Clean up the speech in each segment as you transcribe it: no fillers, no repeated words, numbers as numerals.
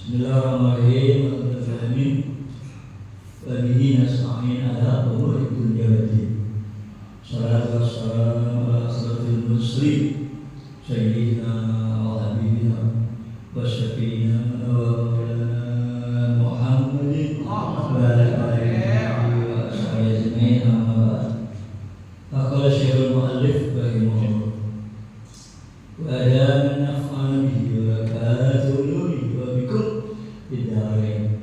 Bismillahirrahmanirrahim. Wabihi nasta'in ala umuri dunya waddin. Shalatu wassalamu ala asyrafil mursalin sayyidina wa habibina wa syafiina wa maulana Muhammadin wa ala alihi wa sahbihi ajma'in. Amma ba'd. Faqala Syekhul Mu'allif rahimahullah wa ada min naf'ani wa barakatuhu wa bikum bid'ain.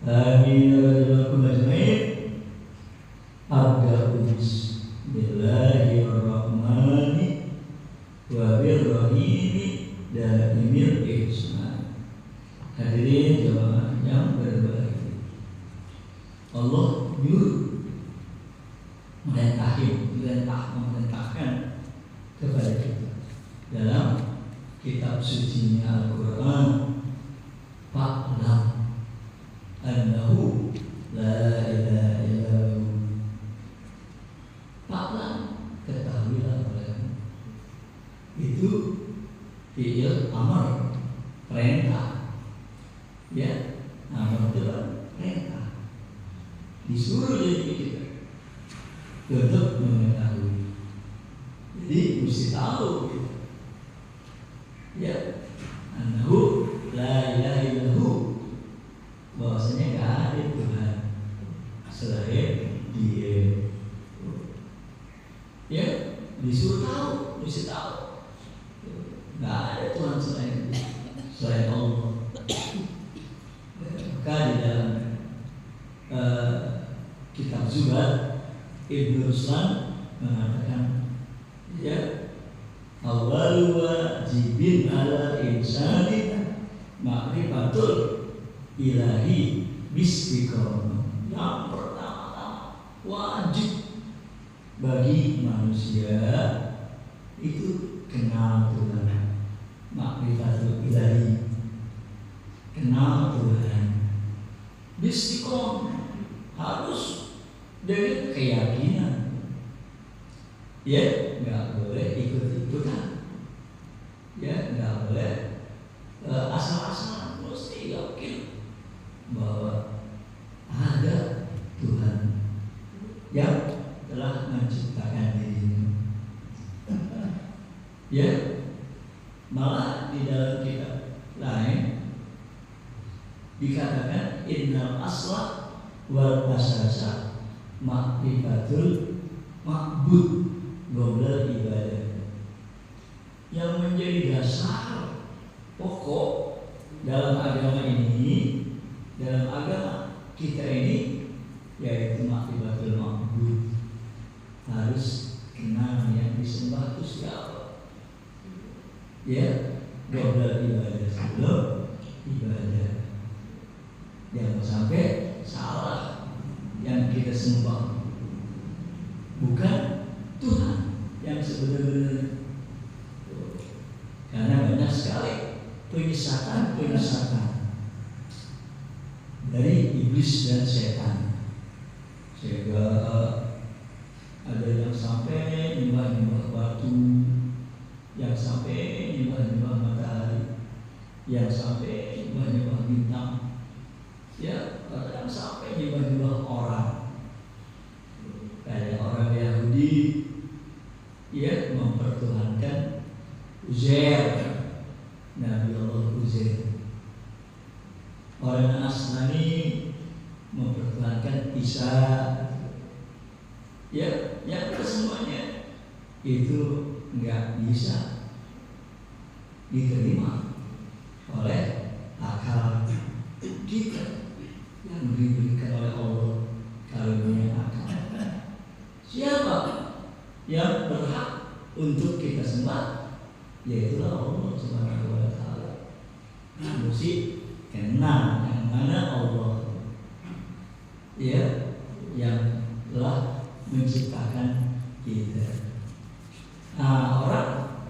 Amin wa jazakum ajma'in. Abda'u bismillahirrahmanirrahim wa birrahimi daimil ihsan. Hadirin jemaah yang berbahagia, Allah menyuruh memerintahkan kepada kita dalam kitab sucinya Al-Quran, fa'lam annahu la ilaha illallah. Fa'lam, ketahuilah olehmu. Itu fi'il amar, perintah. Ya, amar itu perintah. Disuruh jadi kita untuk mengetahui. Jadi mesti tahu kita. Ya, annahu la ilaha illallah, bahwasanya nggak ada Tuhan selain Dia. Ya, disuruh tahu, mesti tahu nggak ada Tuhan selain Allah. Maka di dalam kitab Zuhad, Ibnu Ruslan mengatakan, ya, awwalu wajibin ala insani ma'rifatul ilahi bistiqamah. Yang pertama wajib bagi manusia itu kenal Tuhan, ma'rifatul ilahi, kenal Tuhan. Bistiqamah harus dengan keyakinan. Ya, nggak boleh ikut-ikutan. Ya, nggak boleh asal-asalan. Mesti yakin bahwa ada Tuhan yang telah menciptakan dirinya. Ya, malah di dalam kitab lain dikatakan innal asla wal asasa ma'rifatul ma'bud qabla ibadah. Yang menjadi dasar pokok dalam agama ini, dalam agama kita ini, yaitu ma'rifatul ma'bud. Harus kenal yang disembah itu siapa. Ya, qabla ibadah, sebelum ibadah. Jangan sampai salah yang kita sembah bukan Tuhan yang sebenarnya. Karena banyak sekali penyesatan dari iblis dan setan, sehingga ada yang sampai nyembah batu, yang sampai nyembah matahari, yang sampai nyembah bintang, ya, ada yang sampai nyembah orang. Kayak orang Yahudi, ya, mempertuhankan Uzair, Nabi Allah Uzair. Orang Nasrani mempertuhankan Isa. Ya, yang semuanya itu nggak bisa diterima oleh akal kita yang diberikan oleh Allah karunia akal. Siapa yang berhak untuk kita sembah? Yaitulah Allah Subhanahu wa Ta'ala. Mesti kenal yang mana Allah, ya, yang telah menciptakan kita. Nah, orang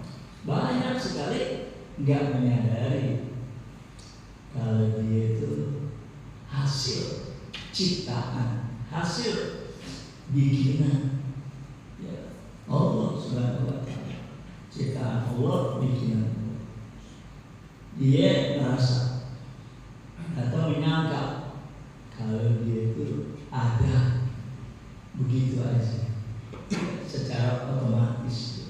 banyak sekali nggak menyadari hasil ciptaan, hasil bikinan ya Allah Subhanahu wa Ta'ala. Ciptaan Allah, bikinan Allah. Dia merasa atau menyangka kalau dia itu ada begitu aja secara otomatis.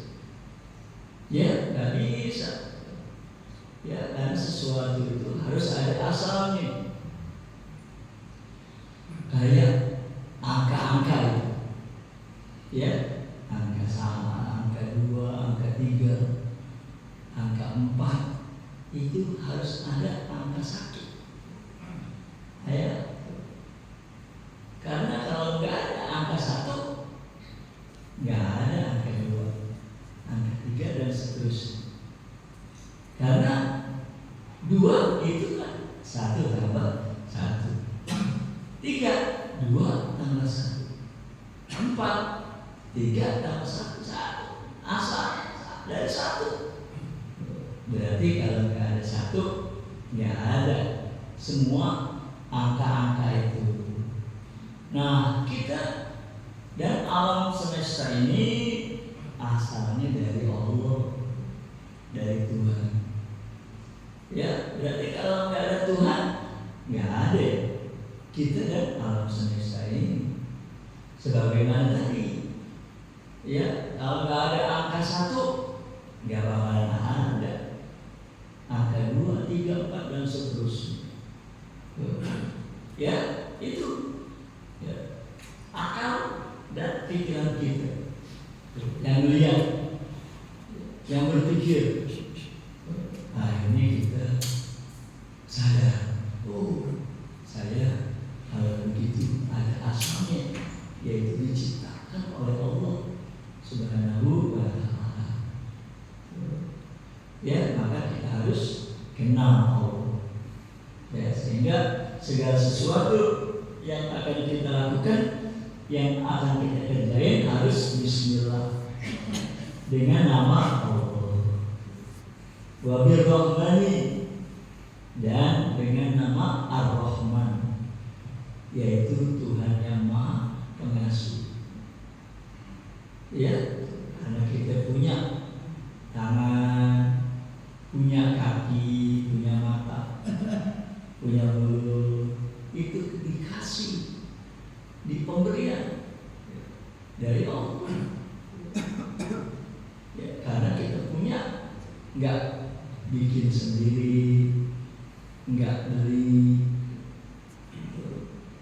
Ya, nggak bisa. Ya, karena sesuatu itu harus ada asalnya. Kayak angka-angka itu. Ya, angka sama, angka 2, angka 3, angka 4 itu harus ada angka 1. Ya. Karena kalau nggak ada angka 1, nggak ada angka 2, angka 3 dan seterusnya. Karena 2 itu kan 1 tambah 1, 3 2 tambah 1, 4 3 tambah 1 1. Asal dari 1. Berarti kalau nggak ada 1, nggak ada semua angka-angka itu. Nah, kita dan alam semesta ini asalnya dari Allah, dari Tuhan. Ya, berarti kalau nggak ada Tuhan, nggak ada kita dan alam semesta ini. Sebagaimana tadi, ya, kalau nggak ada angka 1, nggak bakalan ada angka 2, 3, 4 dan seterusnya. Ya, itu ya, akal dan pikiran kita yang melihat, yang berpikir. Akhirnya kita sadar, oh, saya kalau begitu ada asalnya, yaitu diciptakan oleh Allah Subhanahu wa Ta'ala. Ya, maka kita harus kenal Allah. Ya, sehingga segala sesuatu yang akan kita lakukan, yang akan kita kerjain harus Bismillah, dengan nama Allah. Wa birrahmani, dan dengan nama Ar-Rahman, yaitu Tuhan yang Maha Pengasih. Ya, karena kita punya tangan, punya kaki, punya mata, punya mulut, itu dikasih, di pemberian dari Allah. Ya, karena kita punya, nggak bikin sendiri, nggak beli.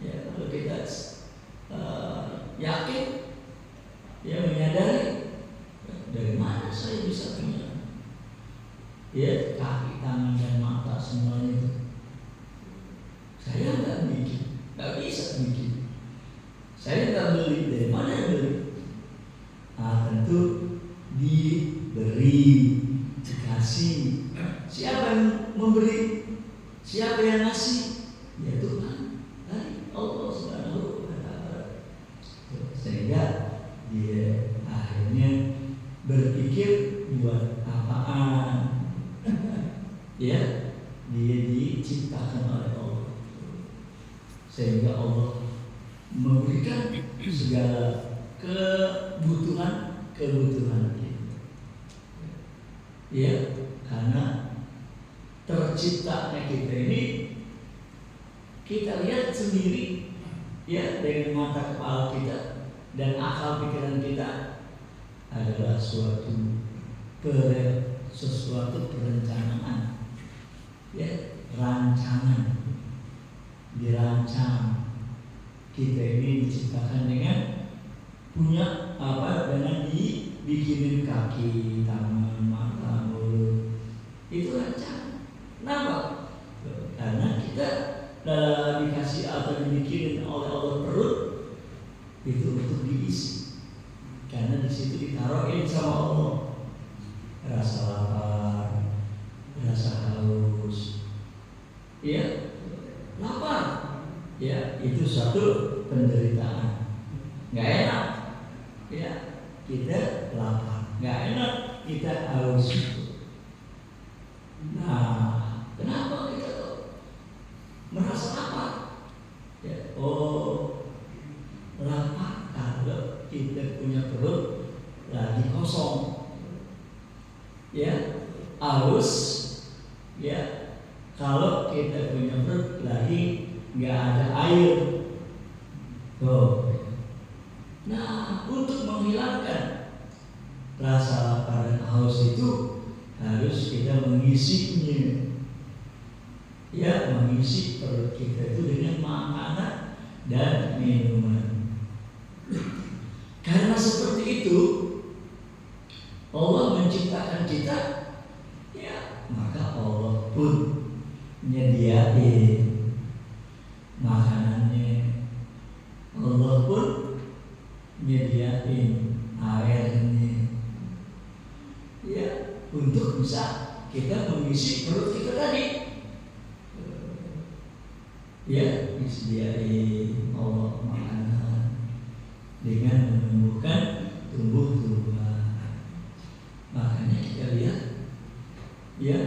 Ya, kalau kita yakin, ya menyadari, dari mana saya bisa punya? Ya, kaki, tangan dan mata semuanya itu saya nggak bikin, nggak bisa bikin. Saya nggak beli, dari mana yang beli? Nah, tentu diberi, dikasih. Siapa yang memberi? Siapa yang ngasih? Ya Tuhan, dari Allah Subhanahu wa Ta'ala. Sehingga dia akhirnya berpikir buat apaan? Ya, dia diciptakan oleh Allah, sehingga Allah memberikan segala kebutuhan kita. Ya, karena terciptanya kita ini, kita lihat sendiri, ya, dengan mata kepala kita dan akal pikiran kita adalah sesuatu perencanaan, ya, rancangan, dirancang. Kita ini diciptakan dengan punya apa? Dengan dibikinin kaki, tangan, mata, mulut. Itu rancangan. Kenapa? Karena kita dikasih atau dibikinin oleh Allah perut itu untuk diisi. Karena di situ ditaruhin sama Allah rasa lapar, rasa haus, ya, lapar, ya, itu suatu penderitaan. Nggak enak, ya, kita lapar. Nggak enak, kita haus. Nah, kenapa kita tuh merasa lapar? haus, ya kalau kita punya perut lagi nggak ada air. Tuh. Nah, untuk menghilangkan rasa lapar dan haus itu harus kita mengisinya. Ya, mengisi perut kita itu dengan makanan dan minuman. Karena seperti itu Allah menciptakan kita, ya maka Allah pun menyediakan makanannya. Allah pun menyediakan airnya, ya untuk bisa kita mengisi perut kita tadi. Ya, disediakan Allah makanan dengan menumbuhkan tumbuh-tumbuhan. Makanya kita lihat, ya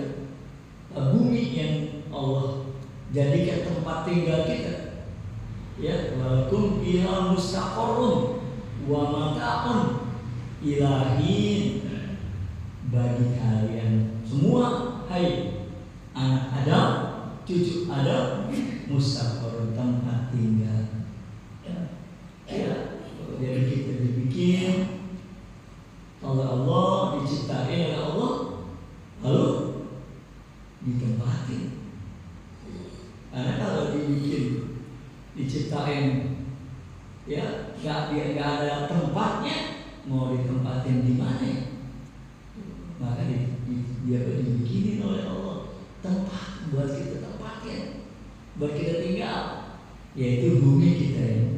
bumi yang Allah jadikan tempat tinggal kita, ya walakum fiha mustaqarrun wa mata'un ilahin, bagi kalian semua, hai anak Adam, cucu Adam, mustaqarrun tempat tinggal. Ya, jadi kita dibikin oleh Allah, diciptain oleh Allah, lalu ditempatin. Karena kalau dibikin, diciptain, ya nggak ada tempatnya, mau ditempatin di mana? Maka dia dibikinin oleh Allah tempat buat kita tempatin, buat kita tinggal, yaitu bumi kita ini.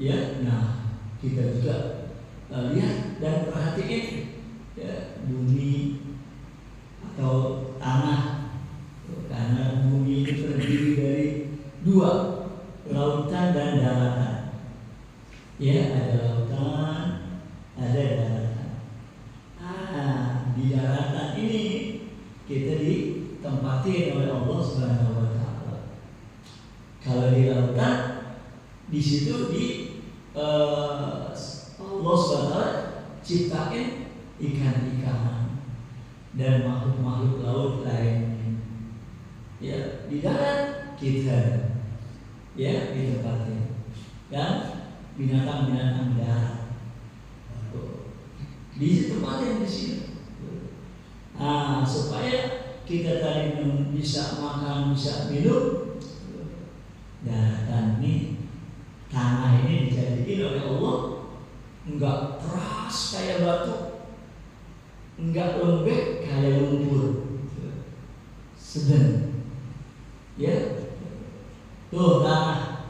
Ya, nah kita juga lihat dan perhatiin, ya bumi atau tanah, karena bumi ini terdiri dari dua, lautan dan daratan. Ya, ada lautan, ada daratan. Di daratan ini kita ditempatin oleh Allah Subhanahu wa Ta'ala. Kalau di lautan, di situ Allah SWT ciptain ikan-ikan dan makhluk-makhluk laut lainnya. Ya, di darat kita, ya ditempatin, dan binatang-binatang darat ditempatin di sini. Nah, supaya kita tadi bisa makan, bisa minum, daratan ini, tanah ini dijadikan oleh Allah enggak keras kayak batu, enggak lembek kayak lumpur, sedang. Ya, tuh tanah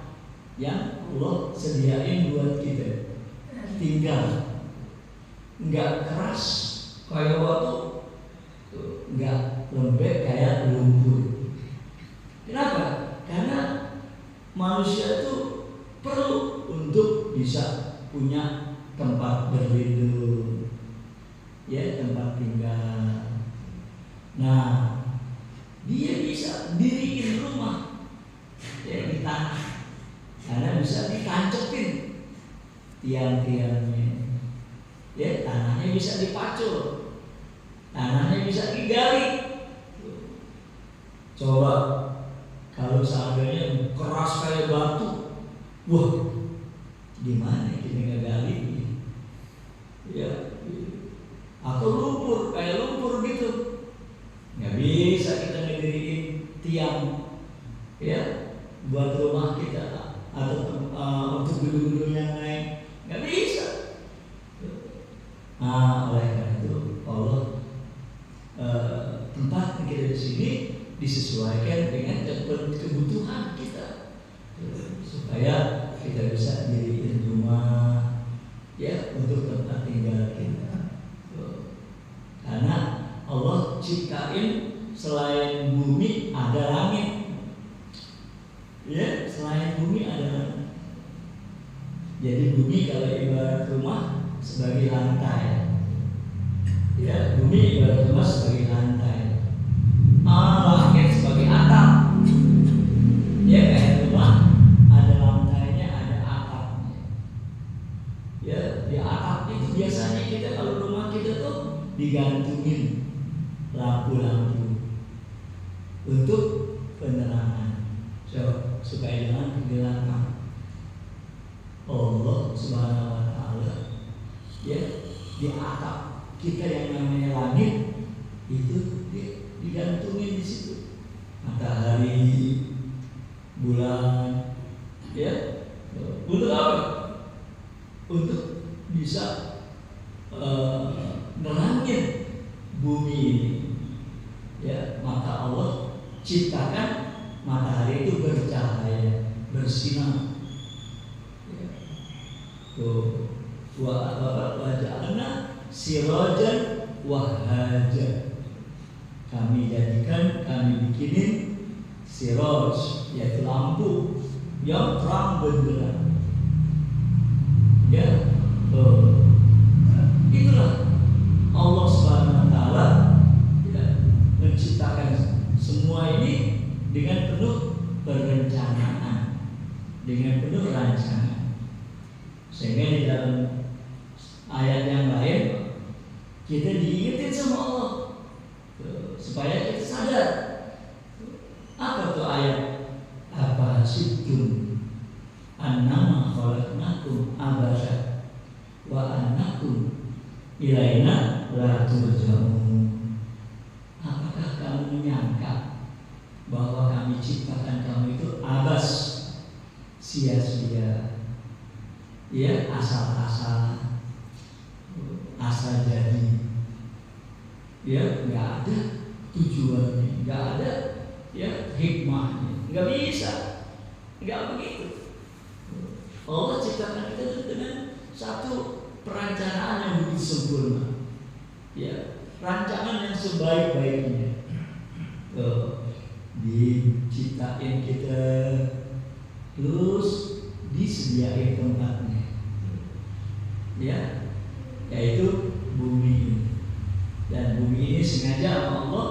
yang Allah sediain buat kita tinggal, enggak keras kayak batu, enggak lembek kayak lumpur. Kenapa? Karena manusia itu perlu untuk bisa punya tempat berlindung, ya tempat tinggal. Nah, dia bisa diriin rumah, ya di tanah, karena bisa ditancepin tiang-tiangnya, ya tanahnya bisa dipacul, tanahnya bisa digali. Coba kalau seandainya keras kayak batu, wah, gimana kita ngegali? Ya, atau lumpur kayak lumpur gitu, nggak bisa kita ngediriin tiang, ya, buat rumah kita atau untuk gedung-gedung yang lain, nggak bisa. Nah, oleh karena itu Allah tempat kita di sini disesuaikan dengan kebutuhan kita, supaya kita bisa diriin rumah, ya untuk tempat tinggal kita. Karena Allah ciptain selain bumi ada langit, ya selain bumi ada langit. Jadi bumi kalau ibarat rumah sebagai lantai, ya bumi ibarat rumah sebagai lantai, langit sebagai atap. Ya kayak rumah ada lantainya, ada atapnya. Ya di atap itu biasanya kita kalau rumah kita tuh di digantungin lampu-lampu untuk penerangan, supaya jangan kegelapan. Allah Subhanahu wa Ta'ala ya di atap kita yang namanya langit itu digantungin di situ matahari, bulan, ya. Untuk apa? Untuk bisa nerangin bumi ini, ya. Maka Allah ciptakan matahari itu bercahaya, bersinar. Ya. Tuh, waja'alna sirajan wahaja. Kami bikinin siraj, yaitu lampu yang terang benderang. Ya, itulah Allah Subhanahu wa Ta'ala ya, menciptakan semua ini dengan penuh perencanaan, dengan penuh rancangan. Sehingga di dalam ayat yang lain kita diingetin sama Allah supaya kita sadar. Apa tuh ayat? Apa hasibtum annama khalaqnakum abasa wa annakum ilaina la turja'un. Apakah kamu menyangka bahwa kami ciptakan kamu itu abas, sia-sia, ya, asal-asalan, asal jadi, ya, nggak ada tujuannya, nggak ada ya hikmahnya, nggak bisa, nggak begitu. Allah ciptakan kita dengan satu perencanaan yang begitu sempurna, ya, rancangan yang sebaik-baiknya. Diciptain kita, terus disediain tempatnya, ya, yaitu bumi ini. Dan bumi ini sengaja sama Allah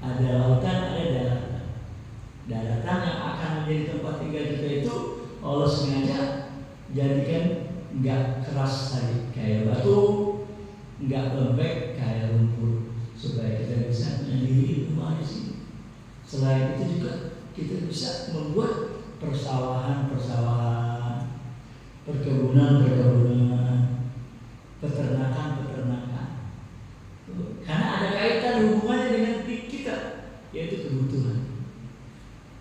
ada lautan, ada daratan. Daratan yang akan menjadi tempat tinggal kita itu Allah sengaja jadikan nggak keras tadi kayak batu, nggak lembek kayak lumpur, supaya kita bisa mendirikan rumah di sini. Selain itu juga kita bisa membuat persawahan-persawahan, perkebunan-perkebunan, peternakan-peternakan. Karena ada kaitan hubungannya dengan kita, yaitu kebutuhan.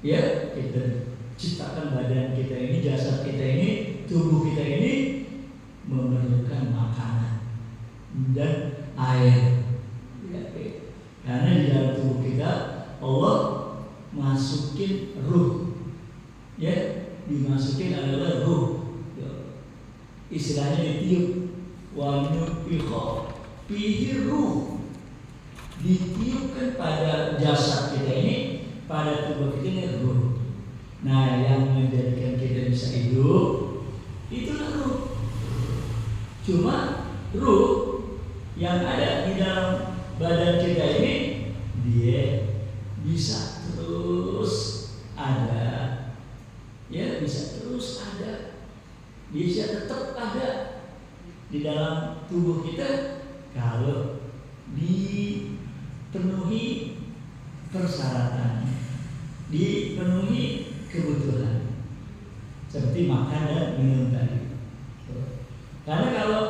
Ya, kita ciptakan badan kita ini, jasad kita ini, tubuh kita ini memerlukan makanan dan air. Ya, karena di dalam tubuh kita Allah masukin ruh, ya, dimasukin adalah ruh. Istilahnya ditiup, wa nufikha fihi ruh, ditiupkan pada jasad kita ini, pada tubuh kita ini ruh. Nah, yang menjadikan kita bisa hidup itulah ruh. Cuma ruh yang ada di dalam badan kita ini, dia bisa terus ada, ya, bisa terus ada, bisa tetap ada di dalam tubuh kita kalau dipenuhi persyaratan, dipenuhi kebutuhan seperti makan dan minum tadi. Karena kalau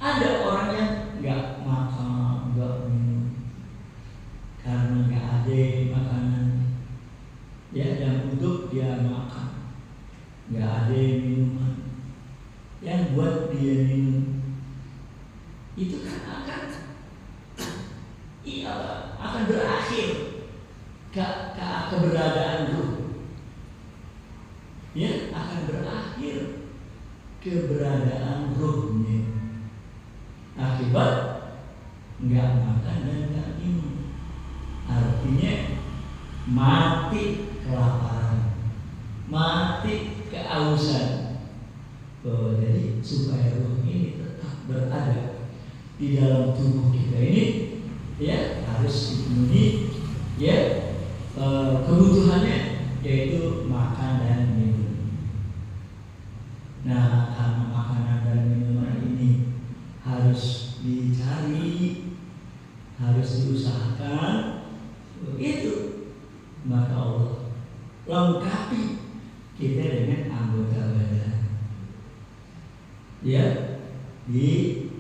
ada orang yang nggak makan, nggak minum karena nggak ada makanan, ya, dan untuk dia makan, nggak ada minuman yang buat dia minum, itu kan akan berakhir keberadaan ruh, ya, akan berakhir keberadaan ruhnya akibat nggak makan dan nggak minum. Artinya mati kelaparan, mati kehausan. Jadi supaya ruh ini tetap berada di dalam tubuh kita ini, ya, harus dipenuhi, ya, kebutuhannya, yaitu makan dan minum. Nah, karena makanan dan minuman ini harus dicari diusahakan begitu, maka Allah lengkapi kita dengan anggota badan. Ya, dibikinin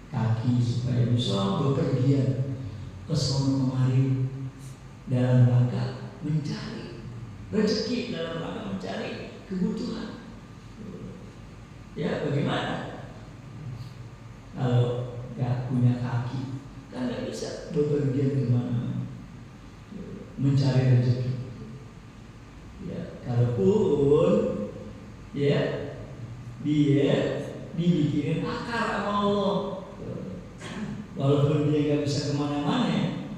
kaki supaya bisa bepergian ke sono kemari dalam rangka mencari rezeki, dalam rangka mencari kebutuhan. Ya, bagaimana kalau nggak punya kaki, kan nggak bisa bepergian kemana mencari rezeki. Ya, kalaupun ya dia dibikinin akar sama Allah, walaupun dia nggak bisa kemana-mana,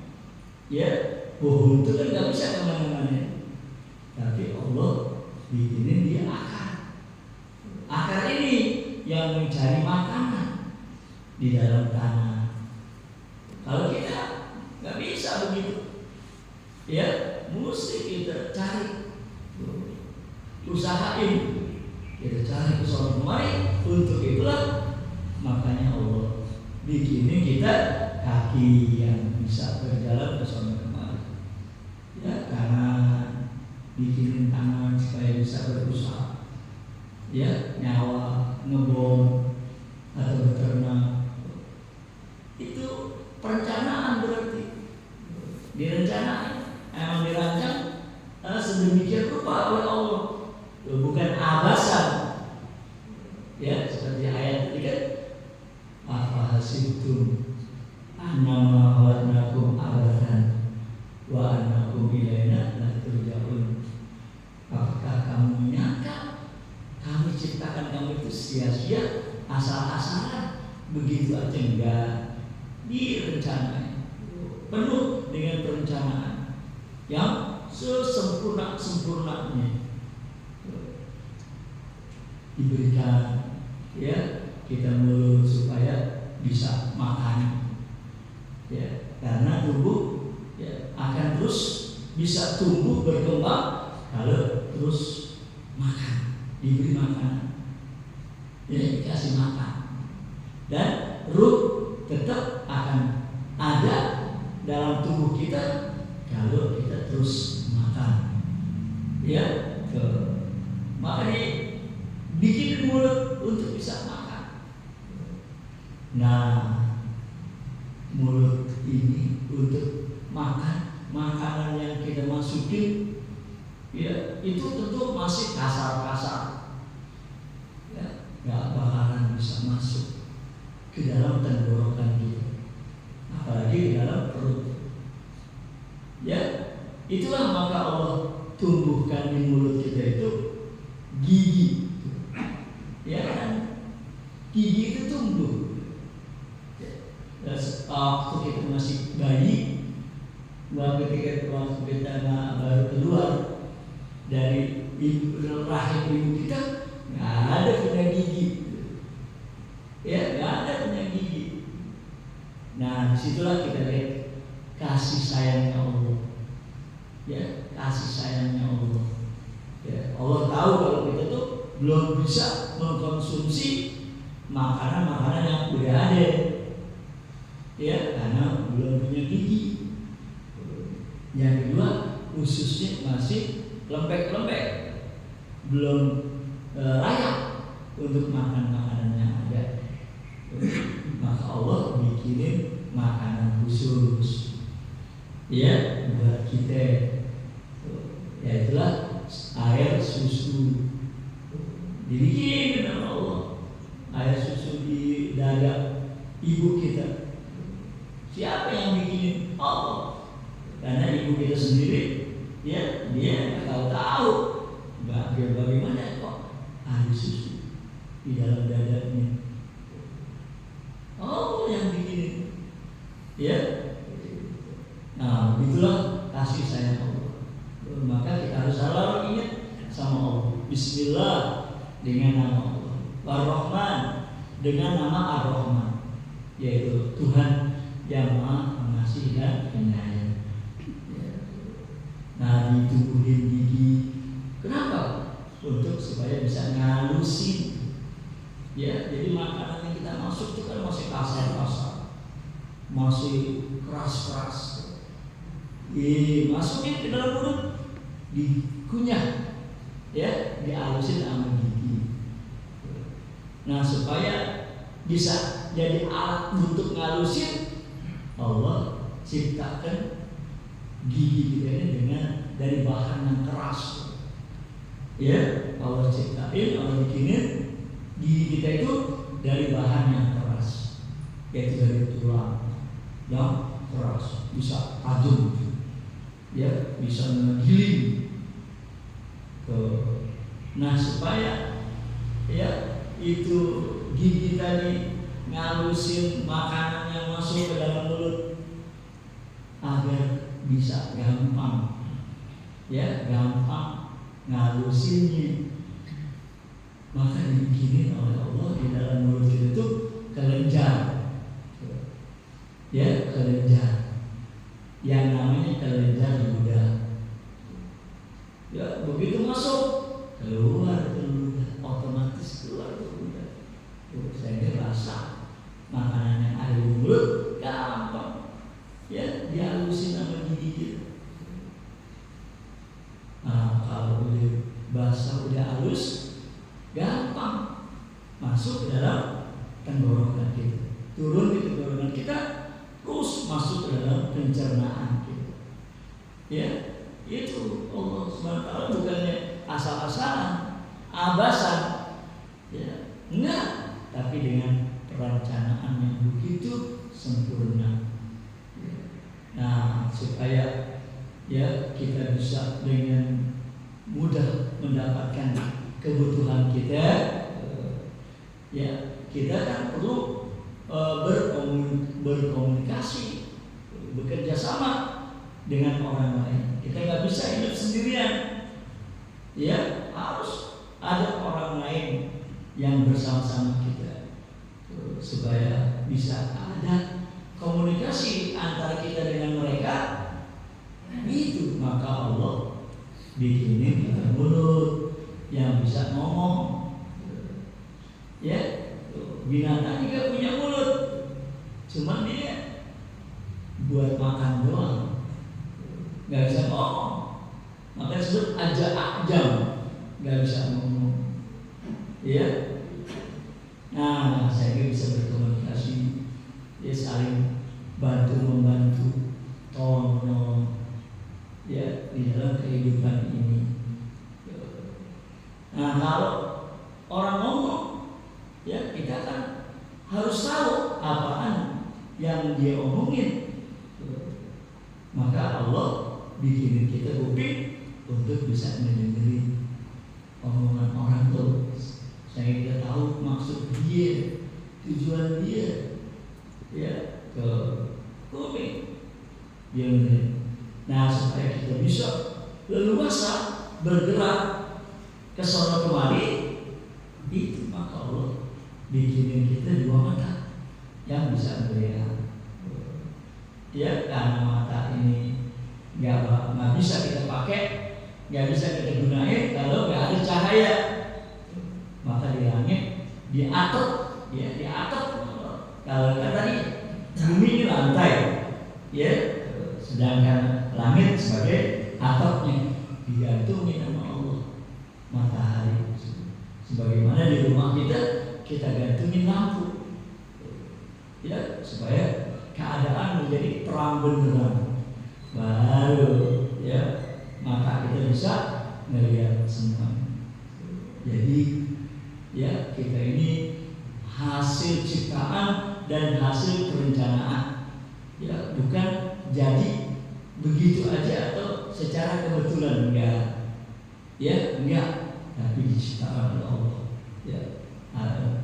ya pohon itu kan nggak bisa kemana-mana, tapi Allah bikinin dia akar. Akar ini yang mencari makanan di dalam tanah. Kalau kita nggak bisa begitu, ya mesti kita cari, usahain, kita cari ke sono kemari. Untuk itulah makanya Allah bikinin kita kaki yang bisa berjalan ke sono kemari. Ya, karena bikinin tangan supaya bisa berusaha. Ya, nyawa, ngebom atau beternak, itu perencanaan berarti. Direncanakan, emang dirancang sedemikian rupa oleh Allah, bukan abasan. Ya, seperti ayat tadi kan, afahasibtum annama khalaqnakum abathan wa annakum ilaina la turja'un. Apakah kamu menyangka kami ciptakan kamu itu sia-sia, asal-asalan, begitu aja? Enggak, direncanakan, penuh dengan perencanaan yang sesempurna-sempurnanya. Diberikan ya kita mulut supaya bisa makan, ya, karena tubuh ya akan terus bisa tumbuh berkembang kalau terus makan. Diberi makanan, ya, dikasih makan, dan ruh tetap akan ada dalam tubuh kita kalau kita terus makan. Ya, makanya bikin mulut untuk bisa makan. Nah, mulut ini untuk makan makanan yang kita masukin, ya itu tentu masih kasar-kasar. Gak bakalan bisa masuk ke dalam tenggorokan kita, apalagi di dalam perut. Ya, itulah maka Allah tumbuhkan di mulut kita itu gigi. Ya kan, gigi itu tumbuh. Waktu kita masih bayi, waktu kita baru keluar dari rahim ibu kita, nggak ada punya gigi, ya nggak ada punya gigi. Nah, disitulah kita lihat kasih sayangnya Allah, ya kasih sayangnya Allah. Ya, Allah tahu kalau kita tuh belum bisa mengkonsumsi makanan-makanan yang udah ada, ya karena belum punya gigi. Yang kedua, ususnya masih lembek-lembek, belum layak untuk makan makanan yang ada. Maka Allah bikinin makanan khusus, ya buat kita, yaitulah air susu. Dibikin oleh Allah air susu di dada ibu kita. Siapa yang bikinin? Allah. Karena ibu kita sendiri, ya dia tahu bagaimana kok ada susu di dalam dadanya. Oh, yang bikinin, ya. Nah, itulah kasih sayang Allah. Maka kita harus selalu ingat sama Allah. Bismillah dengan nama Allah. Ar-Rahman dengan nama Ar-Rahman, yaitu Tuhan yang Maha Pengasih dan Penyayang. Nah, ditumbuhin gigi. Kenapa? Untuk supaya bisa ngalusin. Ya, jadi makanan yang kita masuk itu kan masih kasar-kasar. masih keras-keras, masukin ke dalam mulut, dikunyah, ya, dihalusin sama gigi. Nah, supaya bisa jadi alat untuk ngalusin, Allah ciptakan gigi kita ini dengan dari bahan yang keras. Ya, Allah ciptain, Allah bikinin gigi kita itu dari bahan yang keras, yaitu dari tulang yang keras, bisa tajam, ya, bisa menggiling. Nah, supaya ya itu gigi tadi ngalusin makanan yang masuk ke dalam mulut agar bisa gampang, ya, gampang ngalusinnya, maka dibikinin oleh Allah di dalam mulut kita itu kelenjar, ya, kelenjar yang namanya kelenjar ludah. Ya, begitu masuk keluar ke ludah, otomatis keluar ke ludah. Saya rasa makanan yang ada di mulut gampang, ya, dihalusin sama gigi kita. Nah, kalau udah basah, udah halus, gampang masuk ke dalam tenggorokan kita, turun di tenggorokan kita, terus masuk ke dalam pencernaan kita. Ya, itu Allah SWT bukannya asal-asalan, abasan, ya, enggak, tapi dengan perencanaan yang begitu sempurna. Nah, supaya ya kita bisa dengan mudah mendapatkan kebutuhan kita, ya, kita kan perlu berkomunikasi, bekerja sama dengan orang lain. Kita nggak bisa hidup sendirian, ya, harus ada orang lain yang bersama-sama kita, supaya bisa ada komunikasi antara kita dengan mereka. Itu maka Allah bikinin kita mulut yang bisa ngomong, ya. Binatang juga punya mulut, cuman dia buat makan doang, nggak bisa ngomong, maka disebut ajam, nggak bisa ngomong, ya. Nah, saya bisa berkomunikasi, ya, saling bantu membantu, tolong menolong, ya, di dalam kehidupan ini. Nah, kalau orang ngomong, ya, kita kan harus tahu apaan yang dia omongin. Maka Allah bikinin kita kuping untuk bisa mendengar omongan orang tuh, saya kita tahu maksud dia, tujuan dia, ya, ke kuping dia mendengar. Nah, supaya kita bisa leluasa bergerak ke sono kemari, itu maka Allah bikinin kita dua mata yang bisa melihat. Ya, karena mata ini nggak bisa kita pakai, nggak bisa kita gunain kalau nggak ada cahaya. Maka di langit diatur, ya, diatur. Kalau kan tadi bumi ini lantai, ya, sedangkan langit sebagai atapnya, digantungi sama Allah matahari. Sebagaimana di rumah kita gantungin lampu, ya, supaya keadaan menjadi terang benderang, baru, ya, mata kita bisa melihat semua. Jadi, ya, kita ini hasil ciptaan dan hasil perencanaan, ya, bukan jadi begitu aja atau secara kebetulan, enggak, ya, enggak, tapi diciptakan oleh Allah, ya.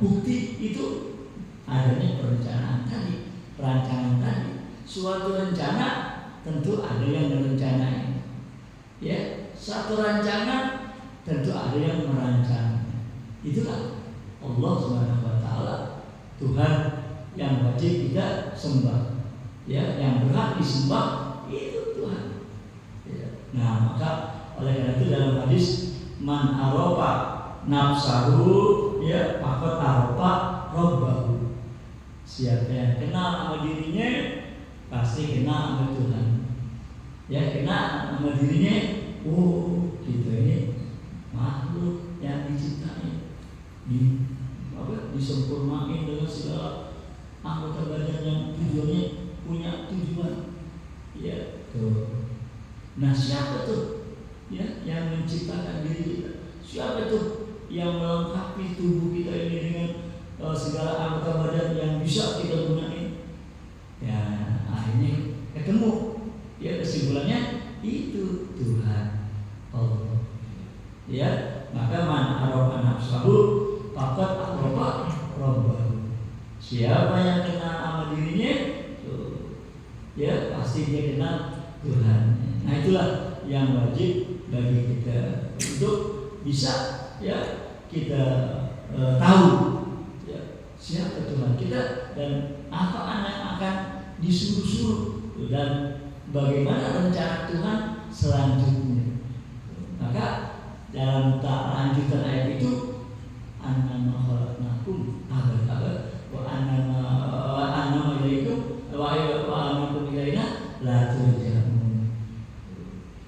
Bukti itu adanya perencanaan tadi, perancangan tadi. Suatu rencana tentu ada yang merencanain, ya. Satu rancangan tentu ada yang merancang. Itulah Allah SWT, Tuhan yang wajib kita sembah, ya, yang berhak disembah itu Tuhan, ya. Nah, maka oleh karena itu dalam hadis, man arofa nafsahu, ya, faqad arofa rabbahu. Siapa yang kenal sama dirinya, pasti kena sama Tuhan. Ya kena sama dirinya. Oh kita ini makhluk yang diciptai, disempurnakan dengan segala anggota badan yang tujuannya punya tujuan. Ya tuh. Nah siapa tuh ya yang menciptakan diri kita? Siapa tuh yang melengkapi tubuh kita ini dengan segala anggota badan yang bisa kita gunakan? Ya akhirnya ketemu. Ya kesimpulannya itu Tuhan Allah. Ya maka man arafa nafsahu faqad arafa rabbahu. Siapa yang kenal sama dirinya, ya pasti dia kenal Tuhan. Nah itulah yang wajib bagi kita untuk bisa ya kita tahu ya, siapa Tuhan kita dan apa yang akan disuruh-suruh dan bagaimana rencana Tuhan selanjutnya. Maka dalam lanjutan ayat itu annama khalaqnakum abad-abad wa annama ilaikum wa annakum ilaina la turja'un.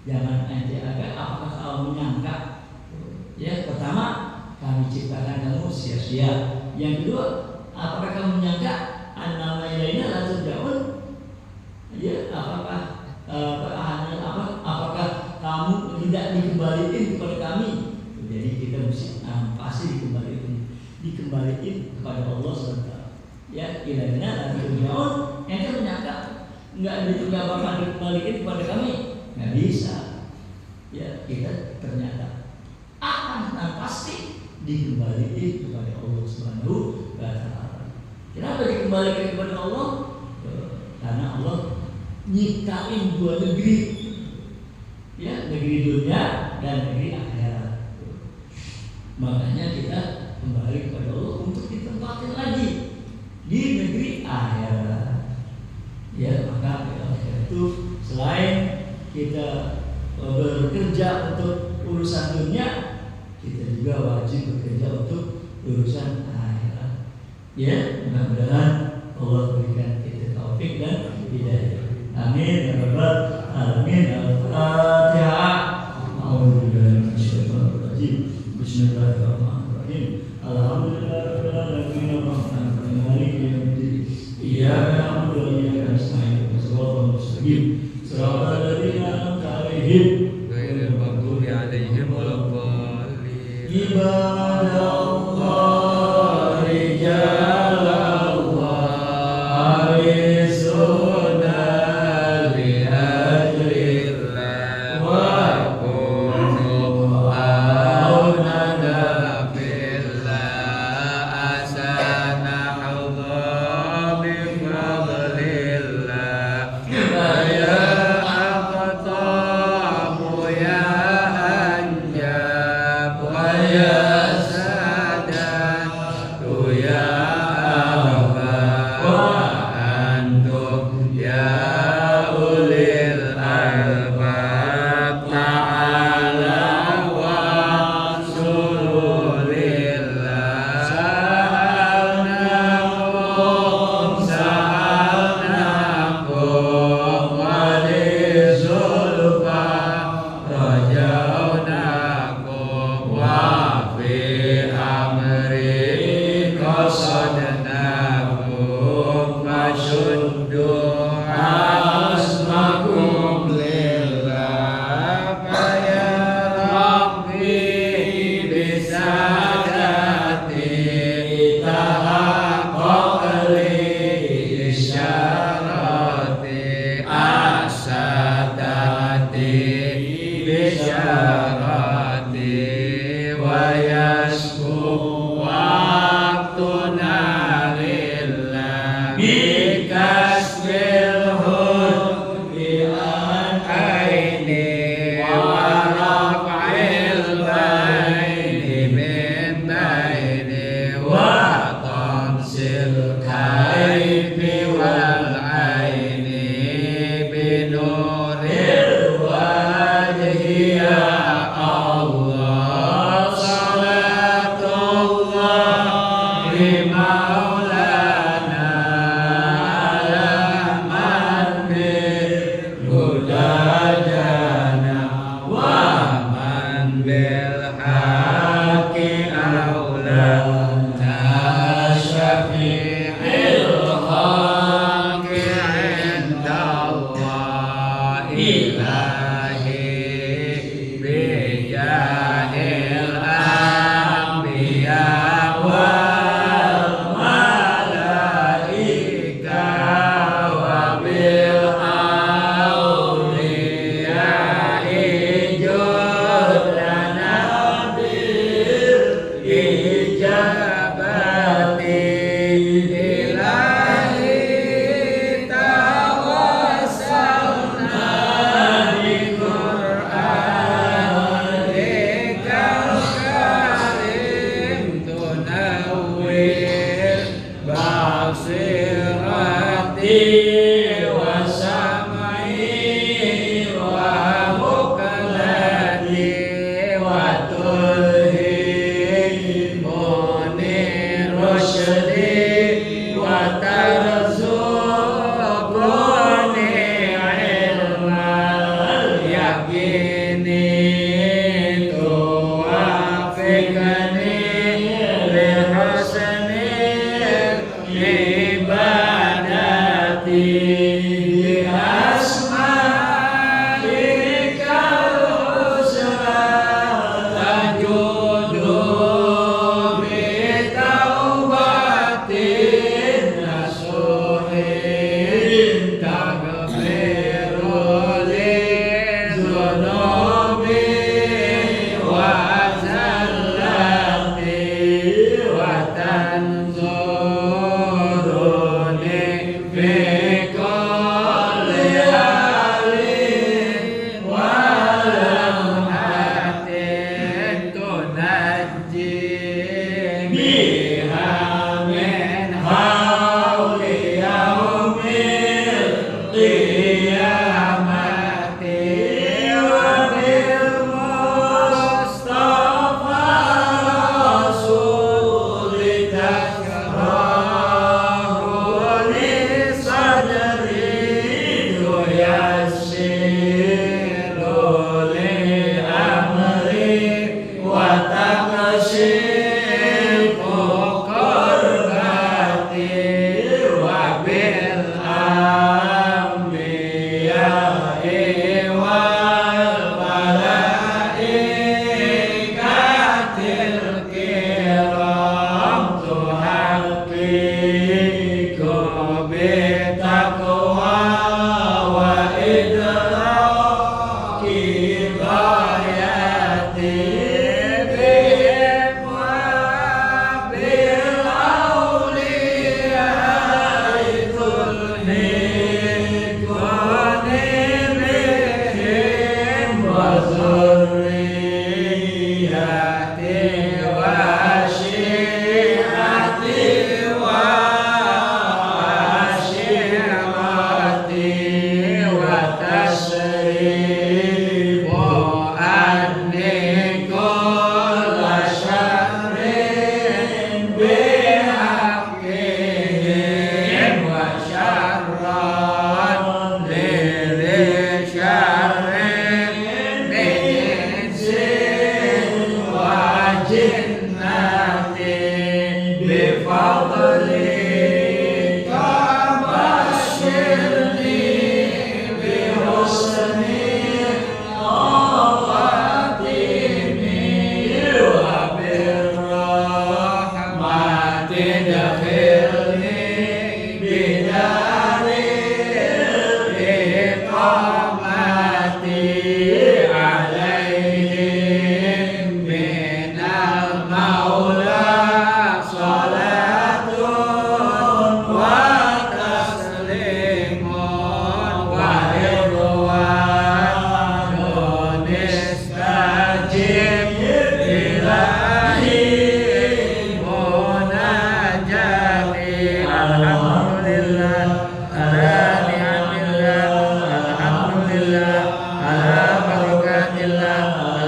Jangan nanti agak apakah kau menyangka ya pertama kami ciptakan kamu sia-sia. Yang kedua apakah kamu menyangka annama ilaina la turja'un? Ya apakah apakah kamu tidak dikembalikan kepada kami? Jadi kita mesti pasti dikembalikan kepada Allah SWT. Ya ilaina la turja'un. Ente menyangka nggak bakal dikembalikan kepada kami? Nggak bisa. Ya kita ternyata akan dan pasti dikembalikan kepada Allah Subhanahu wa Ta'ala. Kenapa dikembalikan kepada Allah? Karena Allah nyiptain dua negeri, ya negeri dunia dan negeri akhirat. Makanya kita kembali kepada Allah untuk ditempatin lagi di negeri akhirat. Ya maka itu selain kita bekerja untuk urusan dunia, kita juga wajib bekerja untuk urusan akhirat. Ya mudah-mudahan Allah berikan kita taufik dan hidayah. Amin ya rabbal alamin. Al-Fatihah. A'udzubillahi minasyaitonir rajim. Bismillahirrahmanirrahim. Alhamdulillahirabbil alamin arrahmanir rahim maliki yaumiddin. Iyyaka na'budu wa iyyaka nasta'in. Shiratal mustaqim. Shiratal ladzina an'amta 'alaihim ghairil maghdubi 'alaihim waladdallin. Ibadallah rijalallah Asana Allah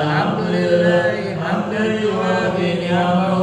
Alhamdulillah, hamdan yuwafi ni'amahu